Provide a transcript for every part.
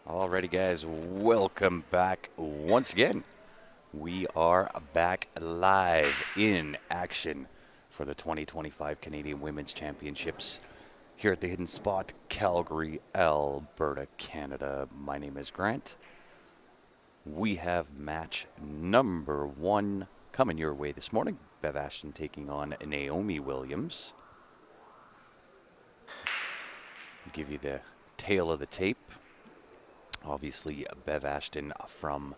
Alrighty, guys, welcome back once again. We are back live in action for the 2025 Canadian Women's Championships here at the Hidden Spot, Calgary, Alberta, Canada. My name is Grant. We have match number one coming your way this morning. Bev Ashton taking on Naomi Williams. Give you the tail of the tape. Obviously, Bev Ashton from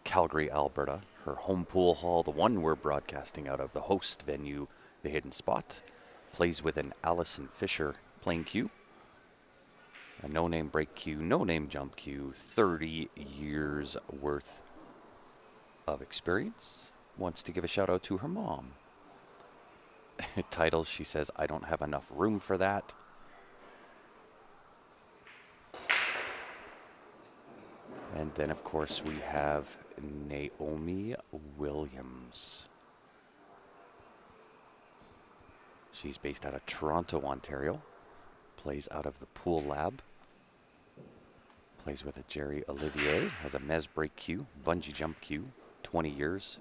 Calgary, Alberta. Her home pool hall, the one we're broadcasting out of, the host venue, the Hidden Spot, plays with an Allison Fisher playing cue, a no-name break cue, no-name jump cue, 30 years worth of experience. Wants to give a shout out to her mom. Titles, she says, I don't have enough room for that. And then, of course, we have Naomi Williams. She's based out of Toronto, Ontario. Plays out of the Pool Lab. Plays with a Jerry Olivier. Has a Mez break cue, bungee jump cue, 20 years.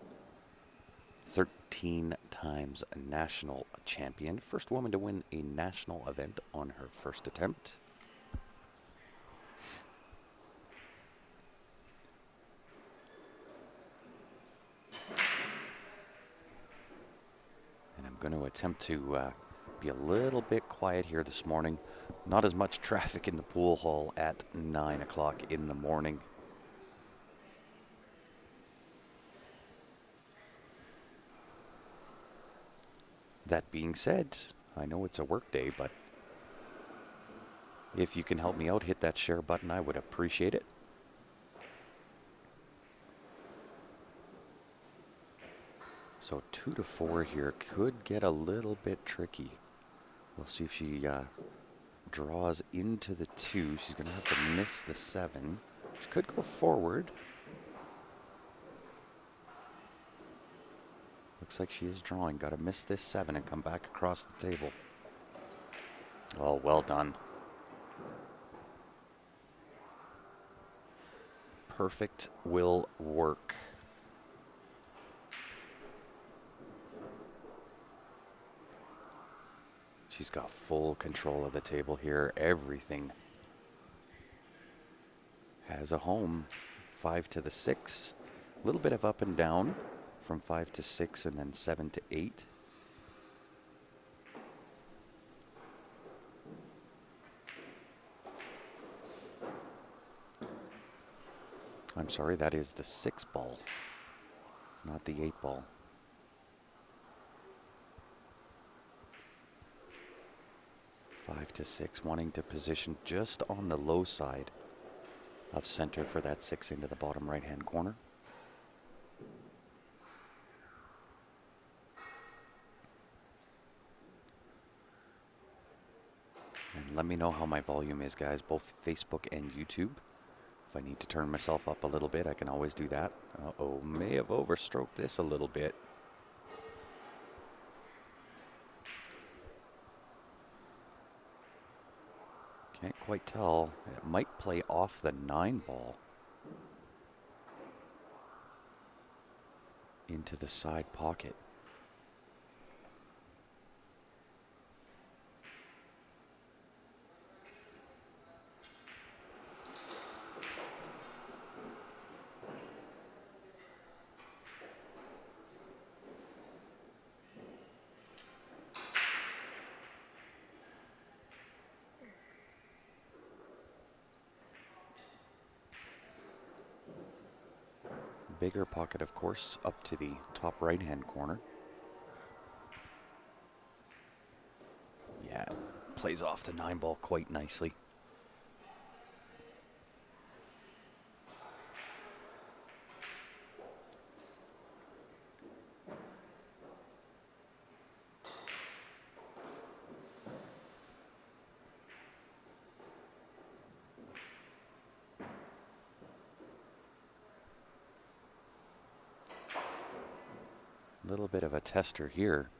13 times a national champion. First woman to win a national event on her first attempt. Going to attempt to be a little bit quiet here this morning. Not as much traffic in the pool hall at 9 o'clock in the morning. That being said, I know it's a work day, but if you can help me out, hit that share button. I would appreciate it. So 2 to 4 here could get a little bit tricky. We'll see if she draws into the 2. She's going to have to miss the 7. She could go forward. Looks like she is drawing. Got to miss this 7 and come back across the table. Oh, well done. Perfect will work. She's got full control of the table here. Everything has a home. 5 to the 6. A little bit of up and down from 5 to 6 and then 7 to 8. I'm sorry, that is the 6 ball, not the 8 ball. 5 to 6, wanting to position just on the low side of center for that 6 into the bottom right-hand corner. And let me know how my volume is, guys, both Facebook and YouTube. If I need to turn myself up a little bit, I can always do that. Uh-oh, may have overstroked this a little bit. Can't quite tell. It might play off the 9 ball into the side pocket. Bigger pocket, of course, up to the top right-hand corner. Yeah, plays off the 9 ball quite nicely. Little bit of a tester here.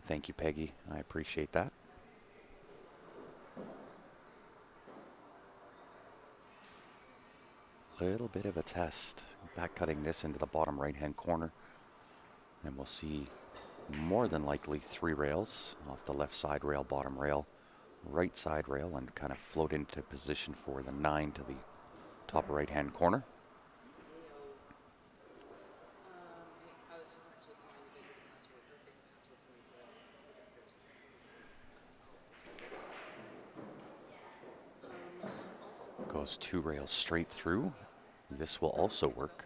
Thank you, Peggy. I appreciate that. Little bit of a test. Back cutting this into the bottom right-hand corner. And we'll see more than likely 3 rails off the left side rail, bottom rail, right side rail, and kind of float into position for the 9 to the top right-hand corner. Goes 2 rails straight through. This will also work.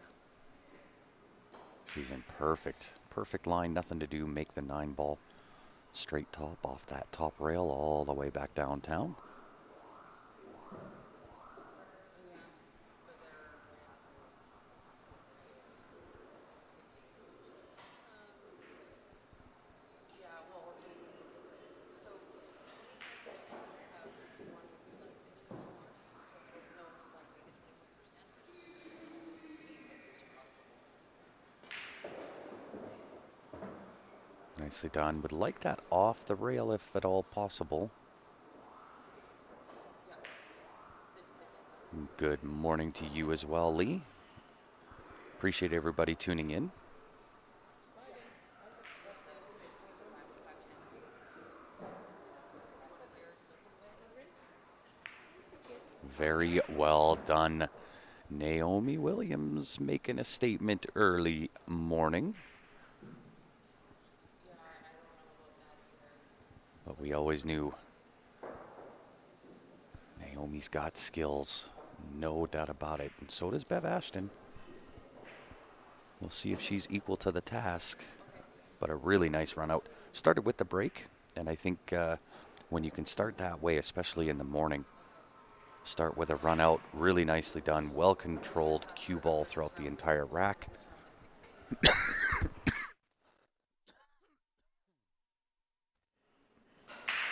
She's in perfect line, nothing to do. Make the 9 ball straight top off that top rail all the way back downtown. Nicely done. Would like that off the rail if at all possible. Good morning to you as well, Lee. Appreciate everybody tuning in. Very well done. Naomi Williams making a statement early morning. But we always knew Naomi's got skills, no doubt about it. And so does Bev Ashton. We'll see if she's equal to the task. But a really nice run out. Started with the break, and I think when you can start that way, especially in the morning, start with a run out, really nicely done, well controlled cue ball throughout the entire rack.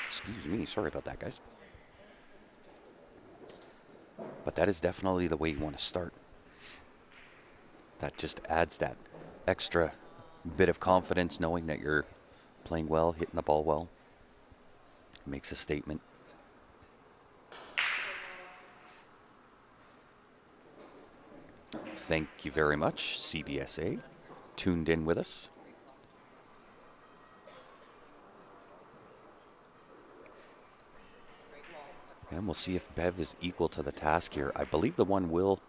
Excuse me, sorry about that, guys. But that is definitely the way you want to start. That just adds that extra bit of confidence, knowing that you're playing well, hitting the ball well. Makes a statement. Thank you very much, CBSA, tuned in with us. And we'll see if Bev is equal to the task here. I believe the one will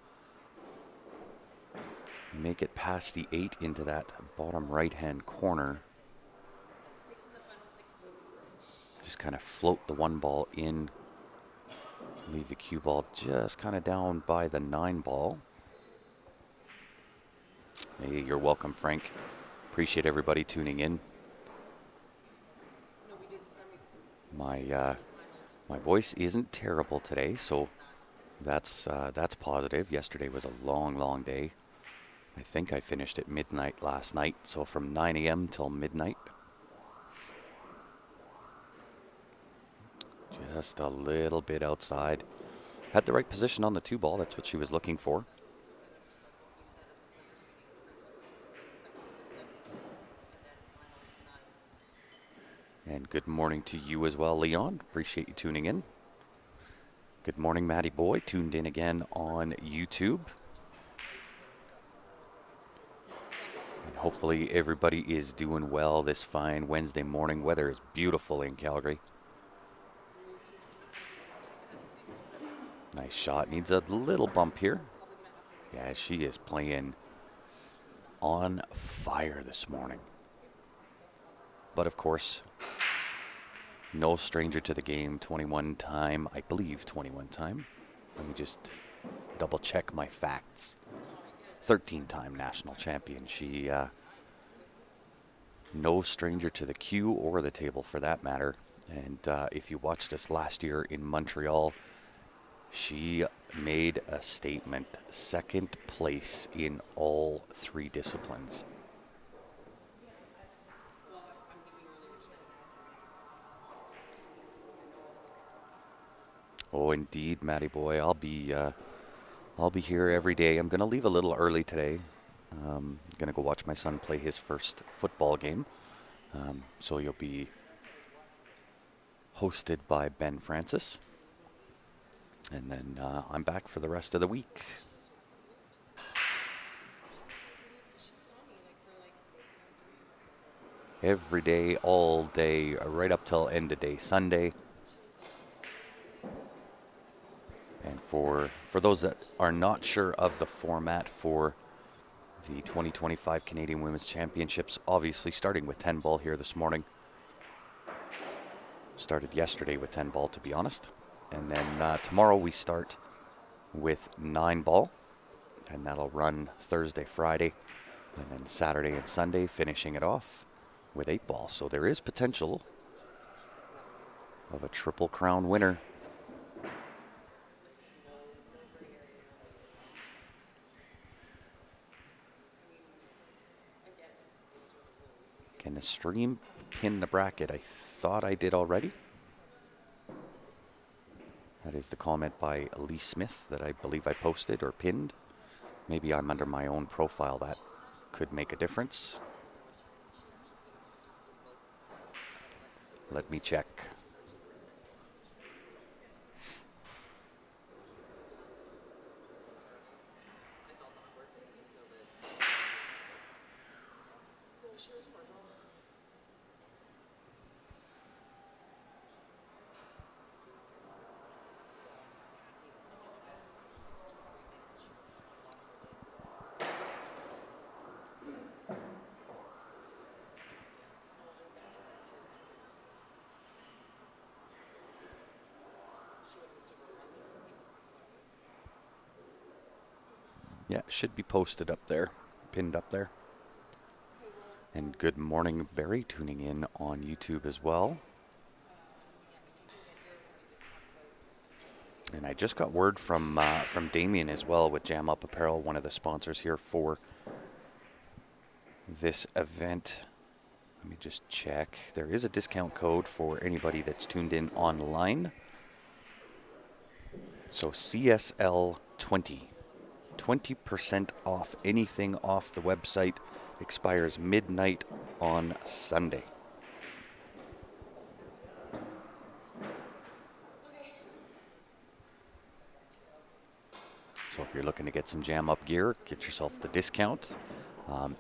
make it past the 8 into that bottom right-hand corner. Just kind of float the 1 ball in. Leave the cue ball just kind of down by the 9 ball. Hey, you're welcome, Frank. Appreciate everybody tuning in. My voice isn't terrible today, so that's positive. Yesterday was a long day. I think I finished at midnight last night, so from 9 a.m. till midnight. Just a little bit outside. Had the right position on the 2 ball. That's what she was looking for. And good morning to you as well, Leon. Appreciate you tuning in. Good morning, Matty Boy. Tuned in again on YouTube. And hopefully everybody is doing well this fine Wednesday morning. Weather is beautiful in Calgary. Nice shot. Needs a little bump here. Yeah, she is playing on fire this morning. But of course, no stranger to the game. 21 time, I believe 21 time. Let me just double check my facts. 13-time national champion. She, no stranger to the cue or the table for that matter. And if you watched us last year in Montreal, she made a statement. 2nd place in all 3 disciplines. Oh, indeed, Matty Boy. I'll be here every day. I'm going to leave a little early today. I'm going to go watch my son play his first football game. So you'll be hosted by Ben Francis. And then I'm back for the rest of the week. every day, all day, right up till end of day Sunday. And for those that are not sure of the format for the 2025 Canadian Women's Championships, obviously starting with 10 ball here this morning. Started yesterday with 10 ball, to be honest. And then tomorrow we start with 9 ball, and that'll run Thursday, Friday, and then Saturday and Sunday, finishing it off with 8 ball. So there is potential of a Triple Crown winner. Can the stream pin the bracket? I thought I did already. That is the comment by Lee Smith that I believe I posted or pinned. Maybe I'm under my own profile. That could make a difference. Let me check. Yeah, should be posted up there, pinned up there. And good morning, Barry, tuning in on YouTube as well. And I just got word from Damien as well with Jam Up Apparel, one of the sponsors here for this event. Let me just check. There is a discount code for anybody that's tuned in online. So CSL 20. 20% off anything off the website. Expires midnight on Sunday. So if you're looking to get some Jam Up gear, get yourself the discount.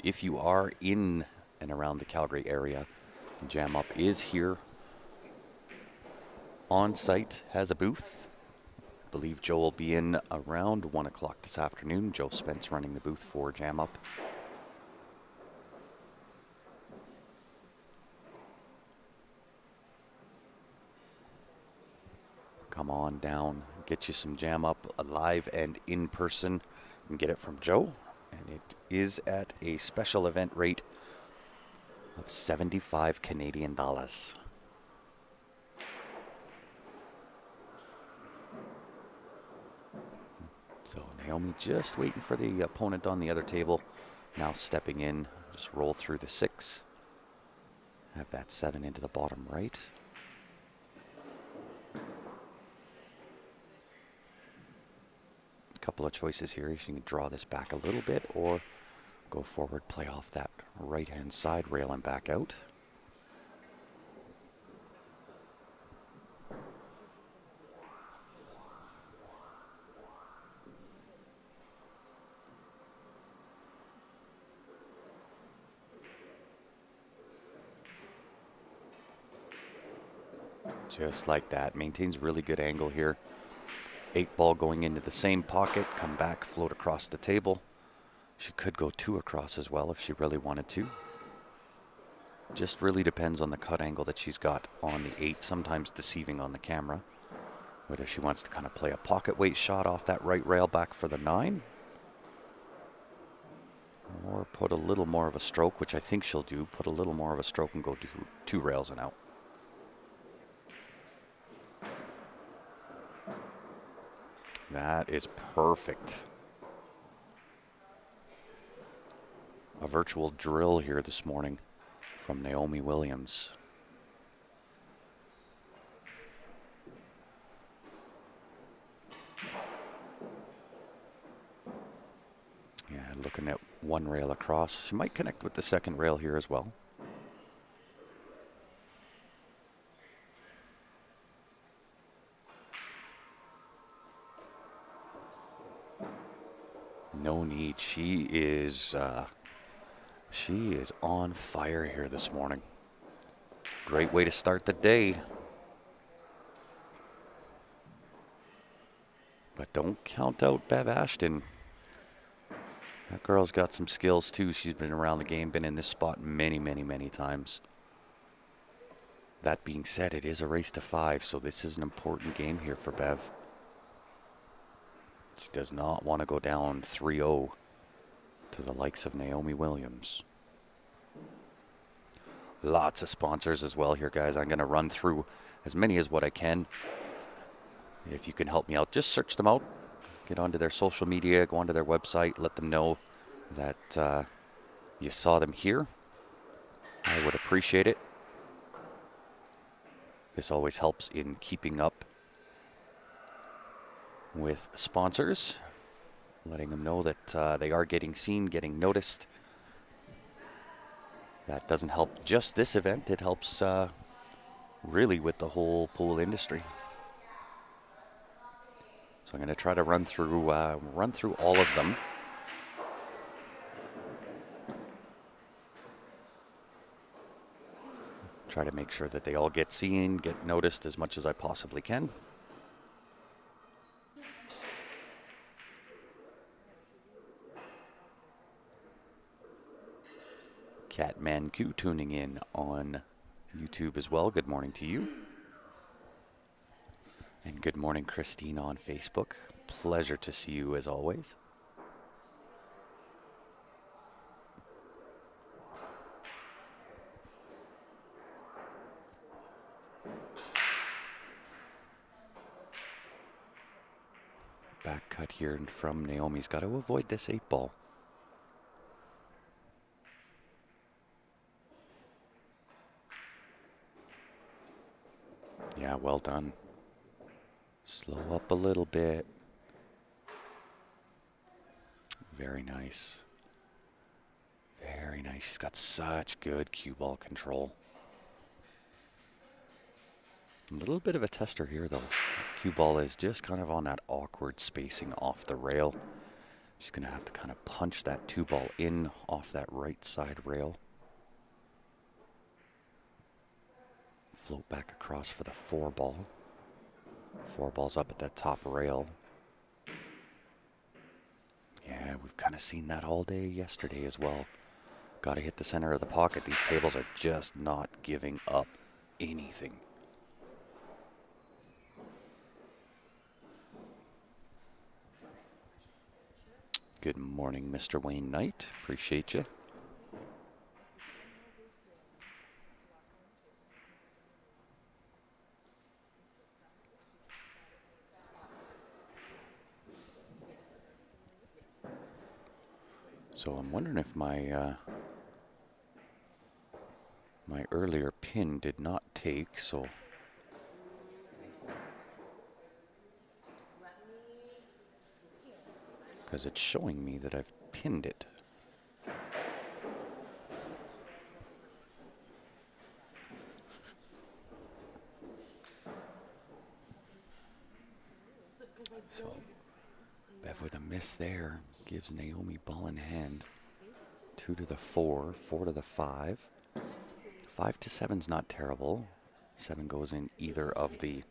If you are in and around the Calgary area, Jam Up is here on site, has a booth. I believe Joe will be in around 1 o'clock this afternoon. Joe Spence running the booth for Jam Up. Come on down, get you some Jam Up live and in person. You can get it from Joe, and it is at a special event rate of 75 Canadian dollars. So Naomi just waiting for the opponent on the other table. Now stepping in, just roll through the 6. Have that 7 into the bottom right. A couple of choices here. You can draw this back a little bit or go forward, play off that right-hand side rail and back out. Just like that. Maintains really good angle here. 8 ball going into the same pocket. Come back, float across the table. She could go 2 across as well if she really wanted to. Just really depends on the cut angle that she's got on the 8. Sometimes deceiving on the camera. Whether she wants to kind of play a pocket weight shot off that right rail back for the 9. Or put a little more of a stroke, which I think she'll do. Put a little more of a stroke and go 2 rails and out. That is perfect. A virtual drill here this morning from Naomi Williams. Yeah, looking at 1 rail across. She might connect with the second rail here as well. No need. She is She is on fire here this morning. Great way to start the day. But don't count out Bev Ashton. That girl's got some skills too. She's been around the game, been in this spot many, many, many times. That being said, it is a race to 5, so this is an important game here for Bev. She does not want to go down 3-0 to the likes of Naomi Williams. Lots of sponsors as well here, guys. I'm going to run through as many as what I can. If you can help me out, just search them out. Get onto their social media, go onto their website, let them know that you saw them here. I would appreciate it. This always helps in keeping up with sponsors, letting them know that they are getting seen, getting noticed. That doesn't help just this event, it helps really with the whole pool industry. So I'm going to try to run through all of them. Try to make sure that they all get seen, get noticed as much as I possibly can. Catman Q tuning in on YouTube as well. Good morning to you. And good morning, Christine on Facebook. Pleasure to see you as always. Back cut here from Naomi's. Got to avoid this 8-ball. Yeah, well done. Slow up a little bit. Very nice. Very nice. She's got such good cue ball control. A little bit of a tester here, though. Cue ball is just kind of on that awkward spacing off the rail. She's going to have to kind of punch that 2-ball in off that right side rail. Float back across for the 4-ball. 4-ball's up at that top rail. Yeah, we've kind of seen that all day yesterday as well. Got to hit the center of the pocket. These tables are just not giving up anything. Good morning, Mr. Wayne Knight. Appreciate you. So I'm wondering if my my earlier pin did not take, so because it's showing me that I've pinned it. So Bev with a miss there gives Naomi ball in hand. 2 to the 4, 4 to the 5. 5 to 7's not terrible. 7 goes in either of the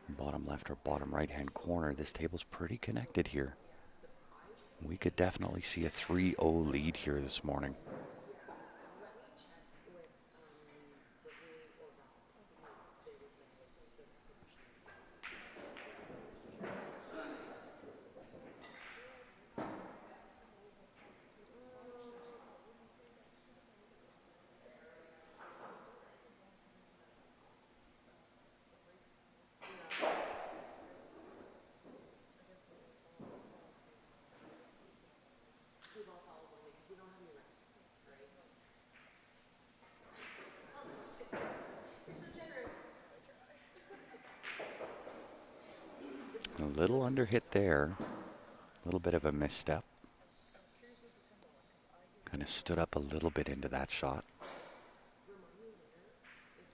bottom left or bottom right hand corner. This table's pretty connected here. We could definitely see a 3-0 lead here this morning. A little under hit there. A little bit of a misstep. Kind of stood up a little bit into that shot.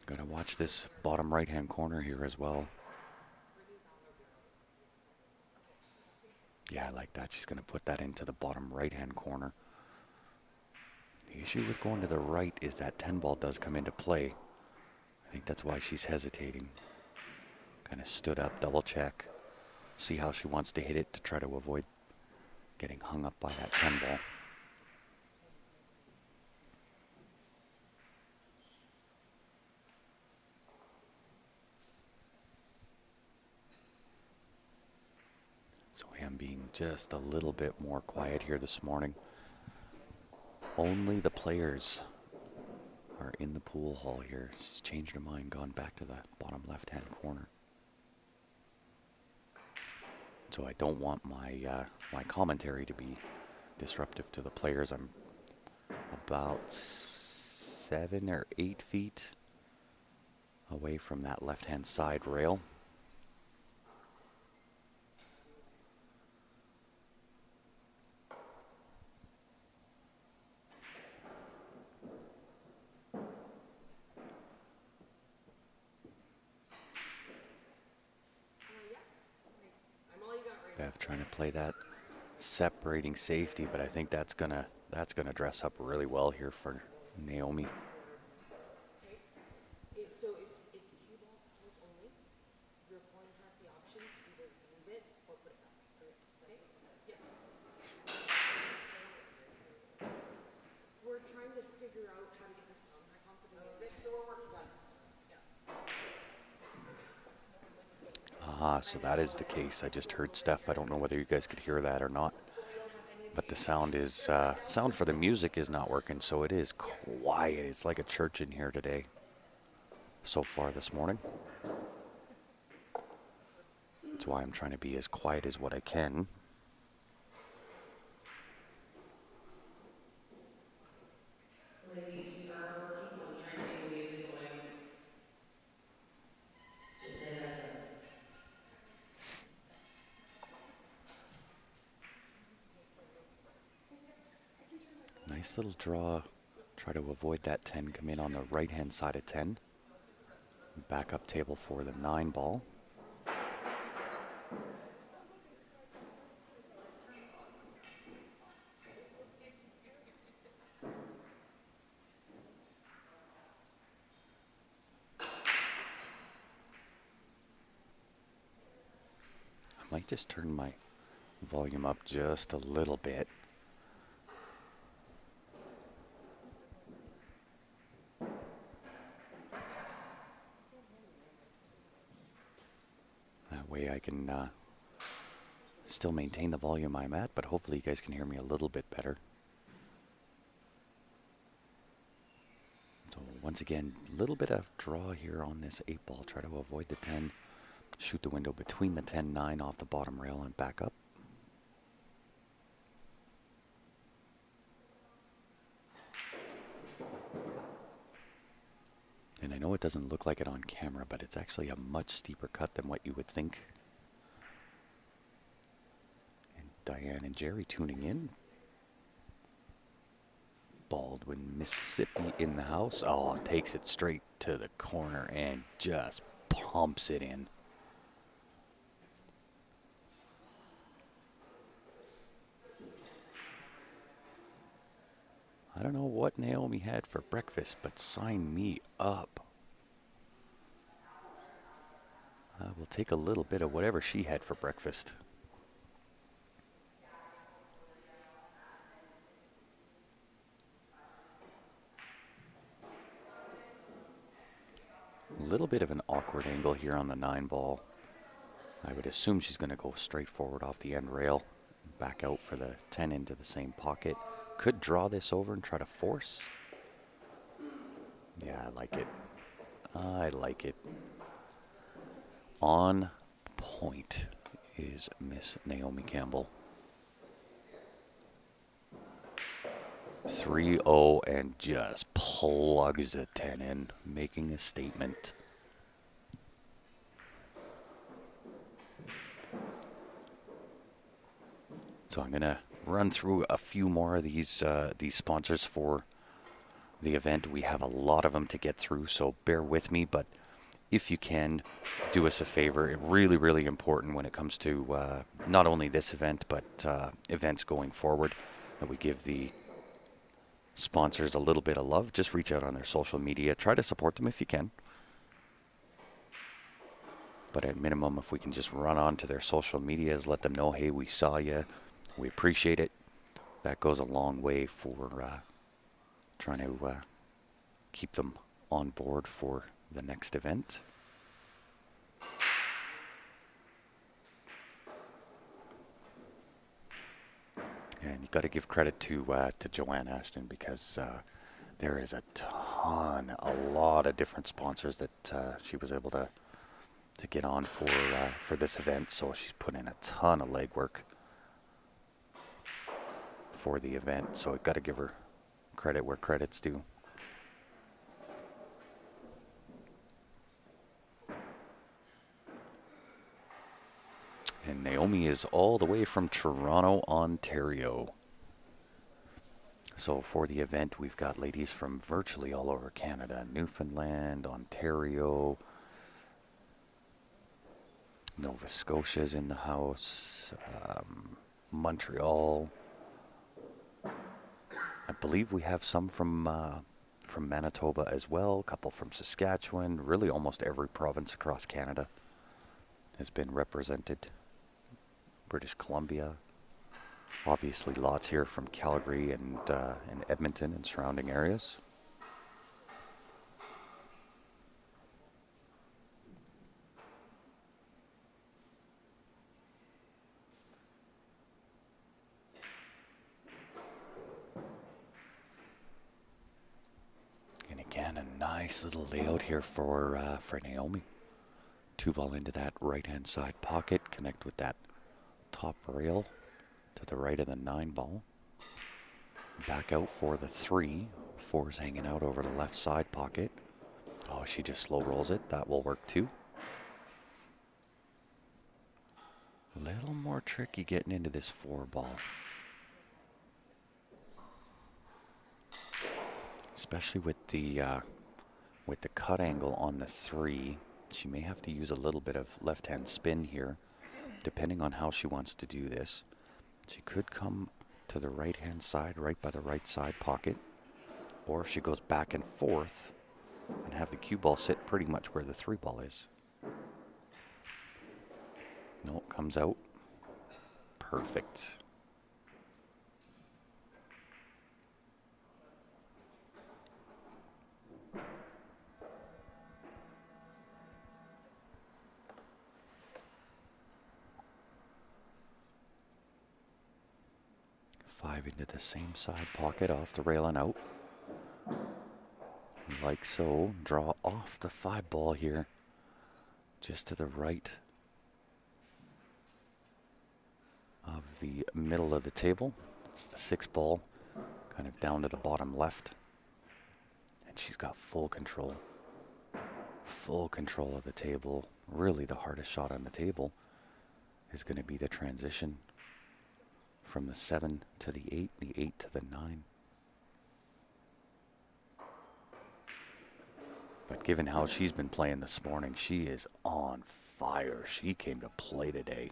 Gotta watch this bottom right hand corner here as well. Yeah, I like that. She's gonna put that into the bottom right hand corner. The issue with going to the right is that 10 ball does come into play. I think that's why she's hesitating. Kind of stood up, double check, see how she wants to hit it to try to avoid getting hung up by that 10 ball. So I am being just a little bit more quiet here this morning. Only the players are in the pool hall here. She's changed her mind, gone back to the bottom left-hand corner. So I don't want my commentary to be disruptive to the players. I'm about 7 or 8 feet away from that left-hand side rail. Bev trying to play that separating safety, but I think that's gonna dress up really well here for Naomi. Okay. So it's cue ball tools only. Your opponent has the option to either leave it or put it back. Okay? Yeah. We're trying to figure out how to get the sound back on for the music, so we're working on it. So that is the case. I just heard Steph. I don't know whether you guys could hear that or not. But the sound is, sound for the music is not working, so it is quiet. It's like a church in here today so far this morning. That's why I'm trying to be as quiet as what I can. Nice little draw. Try to avoid that 10. Come in on the right-hand side of 10. Backup table for the 9 ball. I might just turn my volume up just a little bit. That way I can still maintain the volume I'm at, but hopefully you guys can hear me a little bit better. So once again, a little bit of draw here on this 8 ball. Try to avoid the 10. Shoot the window between the 10-9 off the bottom rail and back up. And I know it doesn't look like it on camera, but it's actually a much steeper cut than what you would think. And Diane and Jerry tuning in. Baldwin, Mississippi in the house. Oh, takes it straight to the corner and just pumps it in. I don't know what Naomi had for breakfast, but sign me up. I will take a little bit of whatever she had for breakfast. A little bit of an awkward angle here on the 9 ball. I would assume she's going to go straight forward off the end rail, back out for the 10 into the same pocket. Could draw this over and try to force. Yeah, I like it. I like it. On point is Miss Naomi Campbell. 3-0 and just plugs the 10 in, making a statement. So I'm going to run through a few more of these sponsors for the event. We have a lot of them to get through, so bear with me. But if you can, do us a favor. It's really, really important when it comes to not only this event, but events going forward, that we give the sponsors a little bit of love, just reach out on their social media. Try to support them if you can. But at minimum, if we can just run on to their social medias, let them know, hey, we saw you, we appreciate it. That goes a long way for trying to keep them on board for the next event. And you got to give credit to Joanne Ashton, because there is a lot of different sponsors that she was able to get on for this event. So she's put in a ton of legwork for the event. So I got to give her credit where credit's due. And Naomi is all the way from Toronto, Ontario. So for the event, we've got ladies from virtually all over Canada, Newfoundland, Ontario, Nova Scotia's in the house, Montreal. I believe we have some from Manitoba as well, a couple from Saskatchewan. Really almost every province across Canada has been represented. British Columbia. Obviously lots here from Calgary and Edmonton and surrounding areas. And again, a nice little layout here for Naomi. 2-ball into that right-hand side pocket, connect with that top rail to the right of the 9-ball. Back out for the 3. 4's hanging out over the left side pocket. Oh, she just slow rolls it. That will work too. A little more tricky getting into this 4-ball. Especially with the cut angle on the 3. She may have to use a little bit of left-hand spin here, depending on how she wants to do this. She could come to the right-hand side, right by the right side pocket, or she goes back and forth and have the cue ball sit pretty much where the 3-ball is. No, it comes out. Perfect. Five into the same side pocket, off the rail and out. Like so. Draw off the 5-ball here, just to the right of the middle of the table. It's the 6-ball, kind of down to the bottom left. And she's got full control. Full control of the table. Really the hardest shot on the table is going to be the transition from the 7 to the 8, the 8 to the 9. But given how she's been playing this morning, she is on fire. She came to play today.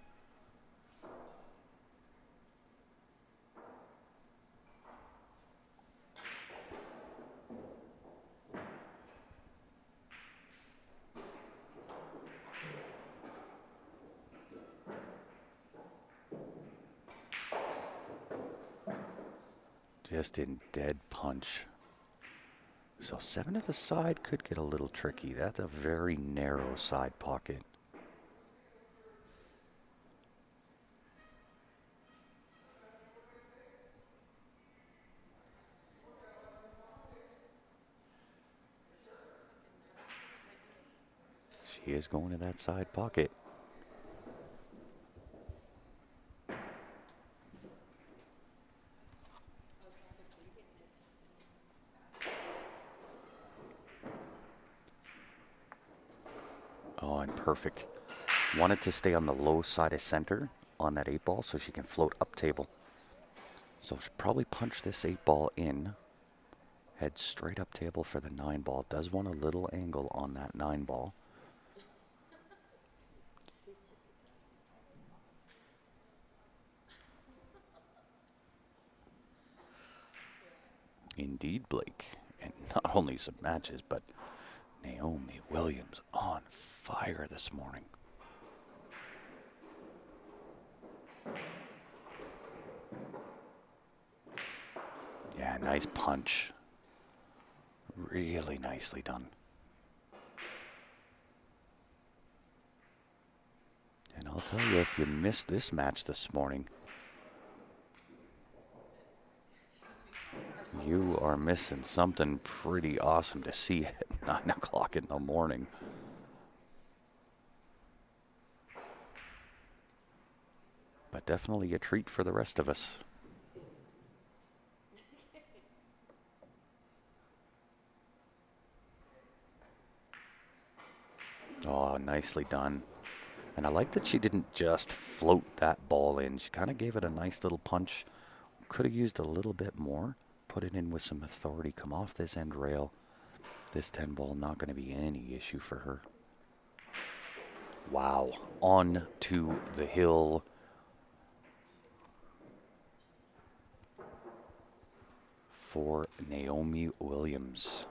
Just in dead punch. So 7 to the side could get a little tricky. That's a very narrow side pocket. She is going to that side pocket. Oh, and perfect. Wanted to stay on the low side of center on that 8-ball so she can float up table. So she'll probably punch this 8-ball in. Head straight up table for the 9-ball. Does want a little angle on that 9-ball. Indeed, Blake. And not only some matches, but Naomi Williams on fire this morning. Yeah, nice punch. Really nicely done. And I'll tell you, if you missed this match this morning, you are missing something pretty awesome to see at 9 o'clock in the morning. But definitely a treat for the rest of us. Oh, nicely done. And I like that she didn't just float that ball in. She kind of gave it a nice little punch. Could have used a little bit more. Put it in with some authority. Come off this end rail. This 10 ball not going to be any issue for her. Wow. On to the hill. For Naomi Williams.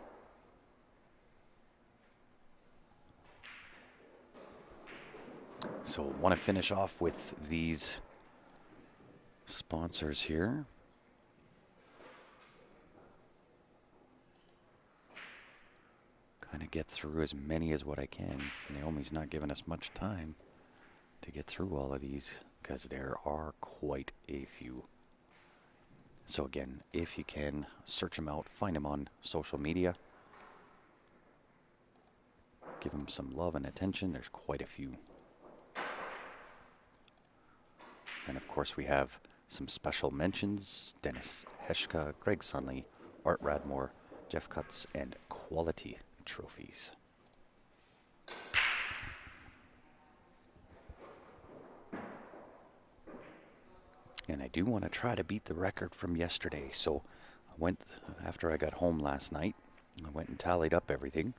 So want to finish off with these sponsors here. Kind of get through as many as what I can. Naomi's not giving us much time to get through all of these because there are quite a few. So again, if you can, search them out, find them on social media. Give them some love and attention. There's quite a few. And of course we have some special mentions. Dennis Heshka, Greg Sunley, Art Radmore, Jeff Cutts, and Quality Trophies. And I do want to try to beat the record from yesterday. So I went, after I got home last night, I went and tallied up everything.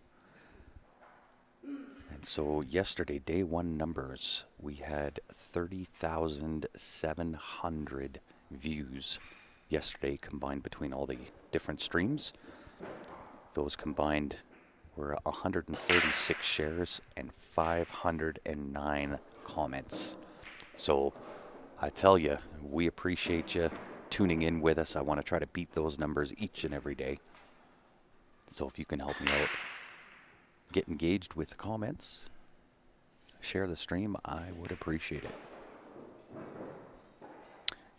And so yesterday, day one numbers, we had 30,700 views yesterday combined between all the different streams. Those combined were 136 shares and 509 comments. So I tell you, we appreciate you tuning in with us. I want to try to beat those numbers each and every day. So if you can help me out, get engaged with the comments, share the stream, I would appreciate it.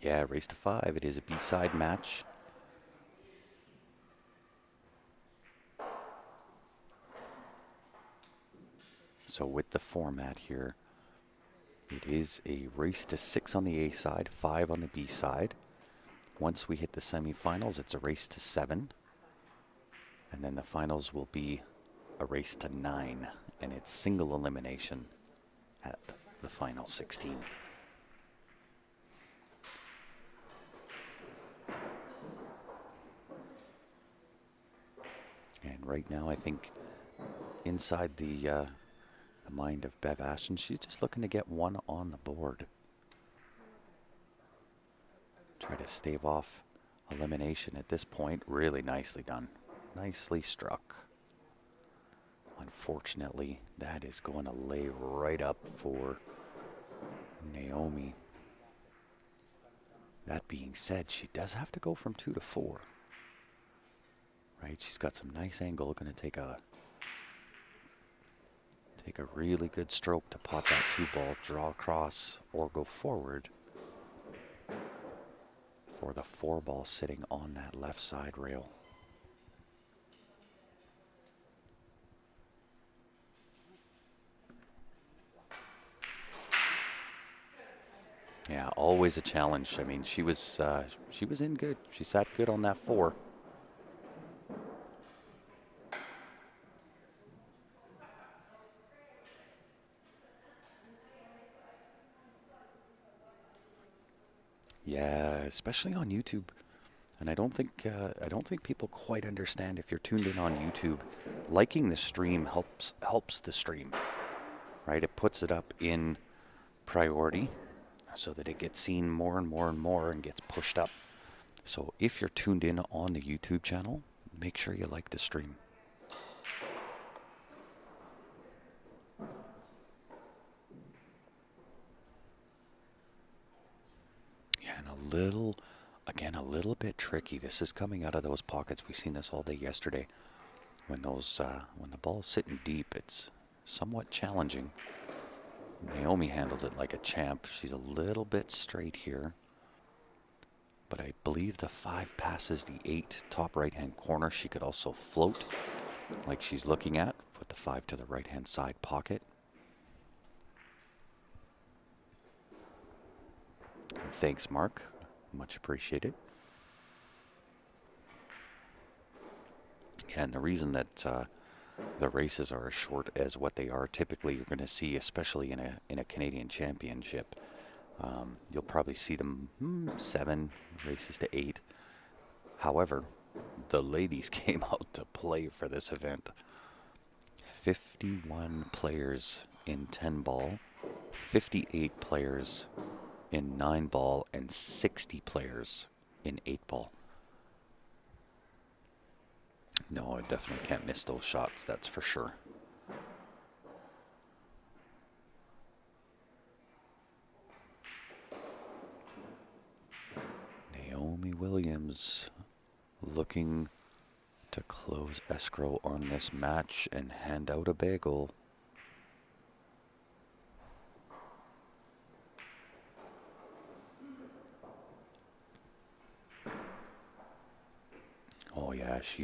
Yeah, race to 5. It is a B-side match. So with the format here, it is a race to 6 on the A side, 5 on the B side. Once we hit the semifinals, it's a race to 7. And then the finals will be a race to 9. And it's single elimination at the final 16. And right now, I think inside the mind of Bev Ashton, she's just looking to get one on the board. Try to stave off elimination at this point. Really nicely done. Nicely struck. Unfortunately, that is going to lay right up for Naomi. That being said, she does have to go from 2 to 4. Right? She's got some nice angle. Going to take a really good stroke to pot that 2 ball, draw across, or go forward for the 4 ball sitting on that left side rail. Yeah, always a challenge. I mean, she was in good. She sat good on that 4. Yeah, especially on YouTube. And I don't think people quite understand, if you're tuned in on YouTube, liking the stream helps the stream. Right? It puts it up in priority so that it gets seen more and more and more and gets pushed up. So if you're tuned in on the YouTube channel, make sure you like the stream. Yeah, and a little bit tricky. This is coming out of those pockets. We've seen this all day yesterday. When the ball's sitting deep, it's somewhat challenging. Naomi handles it like a champ. She's a little bit straight here. But I believe the 5 passes the 8 top right-hand corner. She could also float like she's looking at. Put the 5 to the right-hand side pocket. And thanks, Mark. Much appreciated. Yeah, and the reason that the races are as short as what they are, typically you're going to see, especially in a Canadian Championship, you'll probably see them 7 races to 8. However, the ladies came out to play for this event. 51 players in 10 ball, 58 players in 9 ball, and 60 players in 8 ball. No, I definitely can't miss those shots, that's for sure. Naomi Williams looking to close escrow on this match and hand out a bagel. Oh yeah, she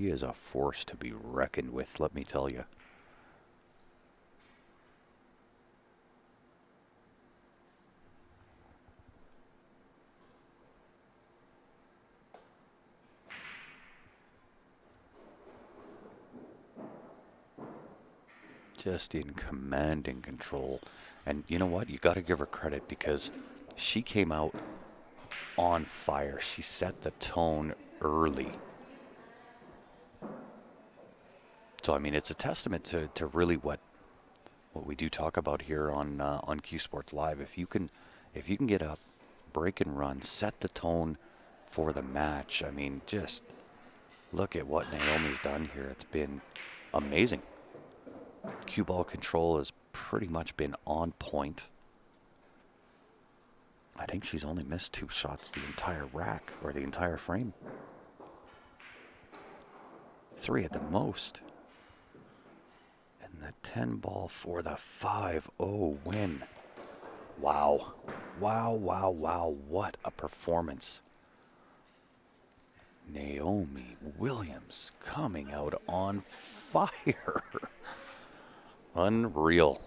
is a force to be reckoned with, let me tell you. Just in command and control. And you know what? You got to give her credit because she came out on fire. She set the tone early. So I mean, it's a testament to really what we do talk about here on Q Sports Live. If you can get up, break and run, set the tone for the match. I mean, just look at what Naomi's done here. It's been amazing. Cue ball control has pretty much been on point. I think she's only missed 2 shots the entire rack or the entire frame. 3 at the most. And the 10 ball for the 5-0 win. Wow. Wow, wow, wow. What a performance. Naomi Williams coming out on fire. Unreal.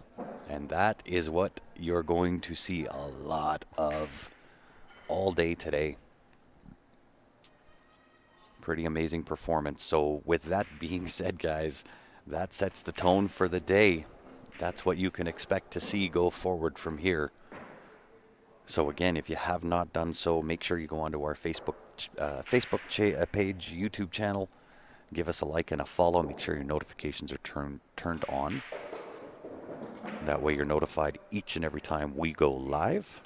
And that is what you're going to see a lot of all day today. Pretty amazing performance. So with that being said, guys, that sets the tone for the day. That's what you can expect to see go forward from here. So again, if you have not done so, make sure you go onto our Facebook page, YouTube channel. Give us a like and a follow. Make sure your notifications are turned on. That way you're notified each and every time we go live.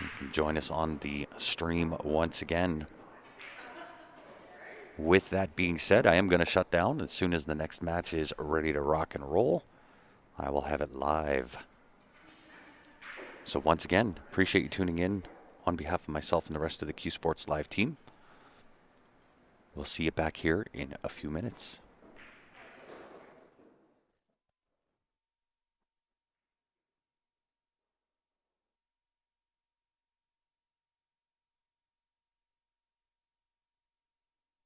You can join us on the stream once again. With that being said, I am going to shut down. As soon as the next match is ready to rock and roll, I will have it live. So once again, appreciate you tuning in on behalf of myself and the rest of the Q Sports Live team. We'll see you back here in a few minutes.